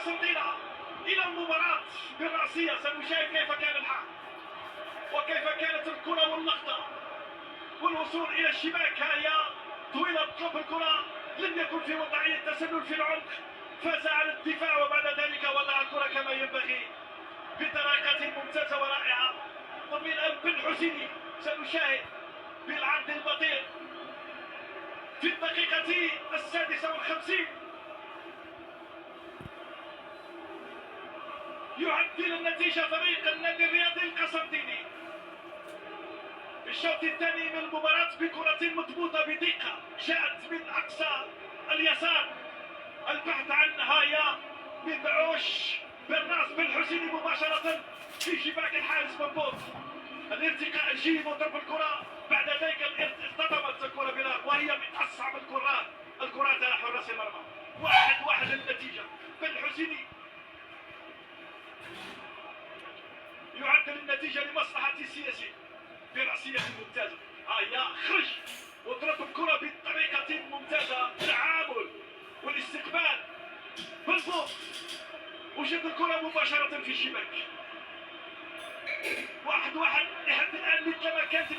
قسنطينة إلى المباراة بالرأسية. سنشاهد كيف كان الحال وكيف كانت الكرة واللقطة والوصول إلى الشباك. هي طويلة تطلب الكرة، لم يكن في وضعية تسلل في العمق، فاز على الدفاع وبعد ذلك وضع الكرة كما ينبغي بطريقة ممتازة ورائعة. ومن بن حسيني سنشاهد بالعرض البطيء في الدقيقة 56 يعدل النتيجة فريق النادي الرياضي القسنطيني في الشوط الثاني من المباراة بكرة مضبوطة بدقة جاءت من أقصى اليسار. البحث عن هايا من بعوش بالراس بالحسيني مباشرة في شباك الحارس مبوط. الارتقاء الجيد وضرب الكرة، بعد ذلك اصطدمت الكرة بلا، وهي من أصعب الكرات على حراس المرمى. 1-1 النتيجة. بالحسيني يعدل النتيجة لمصلحة السياسي برأسية ممتازة. هيا خرج وضرب الكرة بطريقة ممتازة، التعامل والاستقبال بالفوق، وجد الكرة مباشرة في الشباك. 1-1 لحد الآن مثل ما كانت.